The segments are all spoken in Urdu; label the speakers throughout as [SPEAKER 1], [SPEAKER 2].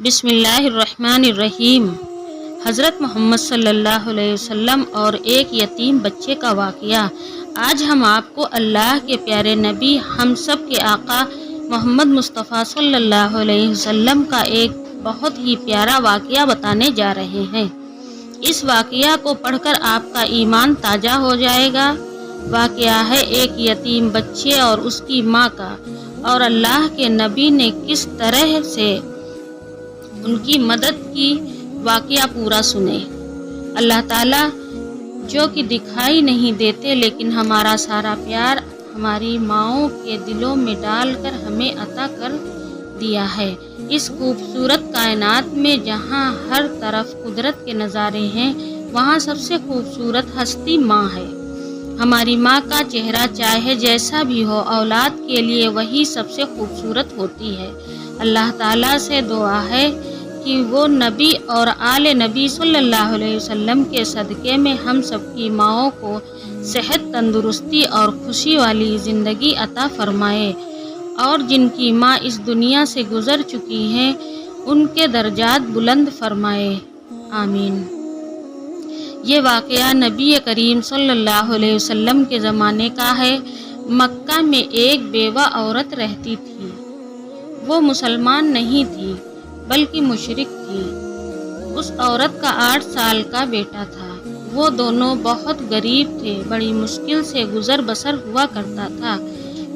[SPEAKER 1] بسم اللہ الرحمن الرحیم۔ حضرت محمد صلی اللہ علیہ وسلم اور ایک یتیم بچے کا واقعہ۔ آج ہم آپ کو اللہ کے پیارے نبی ہم سب کے آقا محمد مصطفیٰ صلی اللہ علیہ وسلم کا ایک بہت ہی پیارا واقعہ بتانے جا رہے ہیں۔ اس واقعہ کو پڑھ کر آپ کا ایمان تازہ ہو جائے گا۔ واقعہ ہے ایک یتیم بچے اور اس کی ماں کا، اور اللہ کے نبی نے کس طرح سے ان کی مدد کی۔ واقعہ پورا سنیں۔ اللہ تعالیٰ جو کہ دکھائی نہیں دیتے لیکن ہمارا سارا پیار ہماری ماؤں کے دلوں میں ڈال کر ہمیں عطا کر دیا ہے۔ اس خوبصورت کائنات میں جہاں ہر طرف قدرت کے نظارے ہیں، وہاں سب سے خوبصورت ہستی ماں ہے۔ ہماری ماں کا چہرہ چاہے جیسا بھی ہو، اولاد کے لیے وہی سب سے خوبصورت ہوتی ہے۔ اللہ تعالیٰ سے دعا ہے کہ وہ نبی اور آل نبی صلی اللہ علیہ وسلم کے صدقے میں ہم سب کی ماؤں کو صحت، تندرستی اور خوشی والی زندگی عطا فرمائے، اور جن کی ماں اس دنیا سے گزر چکی ہیں ان کے درجات بلند فرمائے، آمین۔ یہ واقعہ نبی کریم صلی اللہ علیہ وسلم کے زمانے کا ہے۔ مکہ میں ایک بیوہ عورت رہتی تھی۔ وہ مسلمان نہیں تھی بلکہ مشرک تھی۔ اس عورت کا 8 سال کا بیٹا تھا۔ وہ دونوں بہت غریب تھے، بڑی مشکل سے گزر بسر ہوا کرتا تھا۔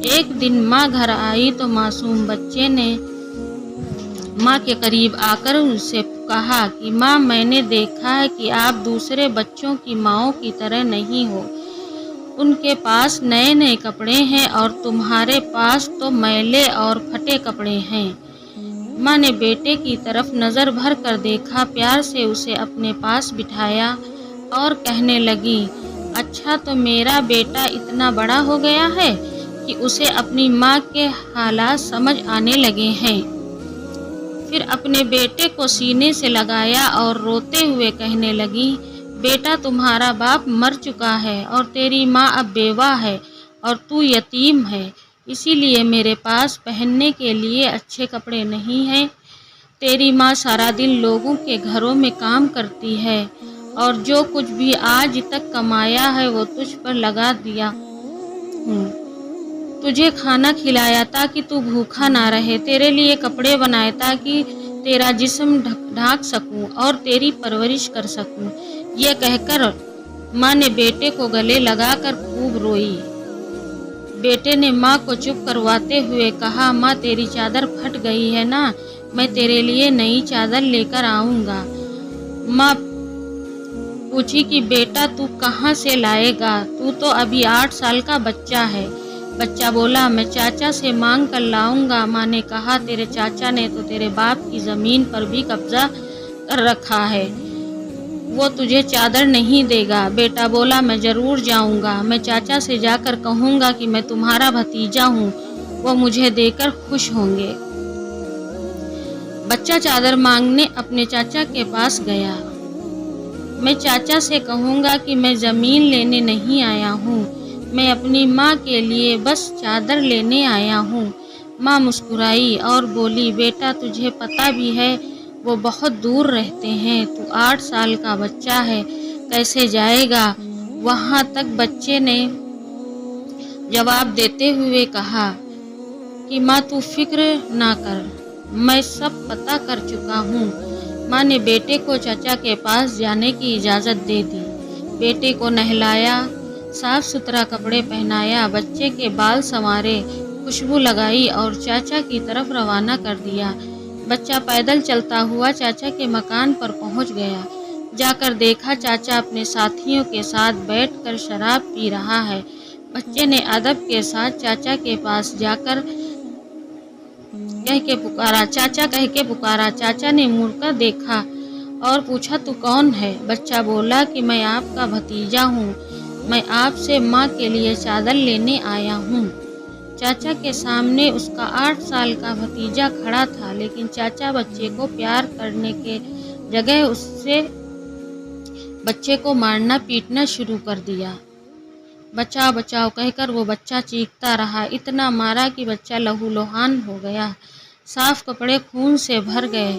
[SPEAKER 1] ایک دن ماں گھر آئی تو معصوم بچے نے ماں کے قریب آ کر اس سے کہا کہ ماں، میں نے دیکھا ہے کہ آپ دوسرے بچوں کی ماؤں کی طرح نہیں ہو۔ ان کے پاس نئے نئے کپڑے ہیں اور تمہارے پاس تو میلے اور پھٹے کپڑے ہیں۔ ماں نے بیٹے کی طرف نظر بھر کر دیکھا، پیار سے اسے اپنے پاس بٹھایا اور کہنے لگی، اچھا تو میرا بیٹا اتنا بڑا ہو گیا ہے کہ اسے اپنی ماں کے حالات سمجھ آنے لگے ہیں۔ پھر اپنے بیٹے کو سینے سے لگایا اور روتے ہوئے کہنے لگی، بیٹا تمہارا باپ مر چکا ہے اور تیری ماں اب بیوہ ہے اور تو یتیم ہے، اسی لیے میرے پاس پہننے کے لیے اچھے کپڑے نہیں ہیں۔ تیری ماں سارا دن لوگوں کے گھروں میں کام کرتی ہے اور جو کچھ بھی آج تک کمایا ہے وہ تجھ پر لگا دیا ہوں۔ تجھے کھانا کھلایا تاکہ تو بھوکا نہ رہے، تیرے لیے کپڑے بنائے تاکہ تیرا جسم ڈھانک سکوں اور تیری پرورش کر سکوں۔ یہ کہہ کر ماں نے بیٹے کو گلے لگا کر خوب روئی۔ بیٹے نے ماں کو چپ کرواتے ہوئے کہا، ماں تیری چادر پھٹ گئی ہے نا، میں تیرے لیے نئی چادر لے کر آؤں گا۔ ماں پوچھی کہ بیٹا تو کہاں سے لائے گا، تو تو ابھی 8 سال کا بچہ ہے۔ بچہ بولا، میں چاچا سے مانگ کر لاؤں گا۔ ماں نے کہا، تیرے چاچا نے تو تیرے باپ کی زمین پر بھی قبضہ کر رکھا ہے، وہ تجھے چادر نہیں دے گا۔ بیٹا بولا، میں ضرور جاؤں گا، میں چاچا سے جا کر کہوں گا کہ میں تمہارا بھتیجا ہوں، وہ مجھے دے کر خوش ہوں گے۔ بچہ چادر مانگنے اپنے چاچا کے پاس گیا۔ میں چاچا سے کہوں گا کہ میں زمین لینے نہیں آیا ہوں، میں اپنی ماں کے لیے بس چادر لینے آیا ہوں۔ ماں مسکرائی اور بولی، بیٹا تجھے پتہ بھی ہے وہ بہت دور رہتے ہیں، تو 8 سال کا بچہ ہے، کیسے جائے گا وہاں تک؟ بچے نے جواب دیتے ہوئے کہا کہ ماں تو فکر نہ کر، میں سب پتہ کر چکا ہوں۔ ماں نے بیٹے کو چاچا کے پاس جانے کی اجازت دے دی۔ بیٹے کو نہلایا، صاف ستھرا کپڑے پہنایا، بچے کے بال سنوارے، خوشبو لگائی اور چاچا کی طرف روانہ کر دیا۔ بچہ پیدل چلتا ہوا چاچا کے مکان پر پہنچ گیا۔ جا کر دیکھا چاچا اپنے ساتھیوں کے ساتھ بیٹھ کر شراب پی رہا ہے۔ بچے نے ادب کے ساتھ چاچا کے پاس جا کر چاچا کہہ کے پکارا۔ چاچا نے مڑ کر دیکھا اور پوچھا، تو کون ہے؟ بچہ بولا کہ میں آپ کا بھتیجا ہوں، میں آپ سے ماں کے لیے چادر لینے آیا ہوں۔ چاچا کے سامنے اس کا 8 سال کا بھتیجا کھڑا تھا، لیکن چاچا بچے کو پیار کرنے کے جگہ اس سے بچے کو مارنا پیٹنا شروع کر دیا۔ بچاؤ بچاؤ کہہ کر وہ بچہ چیختا رہا، اتنا مارا کہ بچہ لہو لہان ہو گیا، صاف کپڑے خون سے بھر گئے۔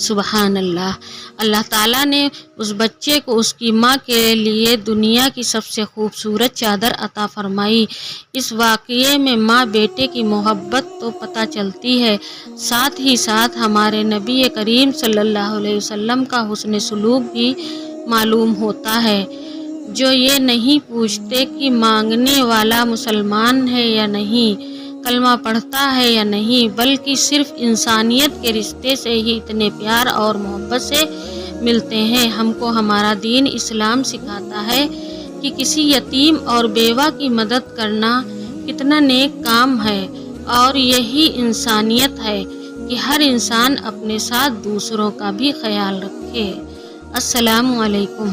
[SPEAKER 1] سبحان اللہ۔ اللہ تعالیٰ نے اس بچے کو اس کی ماں کے لیے دنیا کی سب سے خوبصورت چادر عطا فرمائی۔ اس واقعے میں ماں بیٹے کی محبت تو پتہ چلتی ہے، ساتھ ہی ساتھ ہمارے نبی کریم صلی اللہ علیہ وسلم کا حسن سلوک بھی معلوم ہوتا ہے، جو یہ نہیں پوچھتے کہ مانگنے والا مسلمان ہے یا نہیں، کلمہ پڑھتا ہے یا نہیں، بلکہ صرف انسانیت کے رشتے سے ہی اتنے پیار اور محبت سے ملتے ہیں۔ ہم کو ہمارا دین اسلام سکھاتا ہے کہ کسی یتیم اور بیوہ کی مدد کرنا کتنا نیک کام ہے، اور یہی انسانیت ہے کہ ہر انسان اپنے ساتھ دوسروں کا بھی خیال رکھے۔ السلام علیکم۔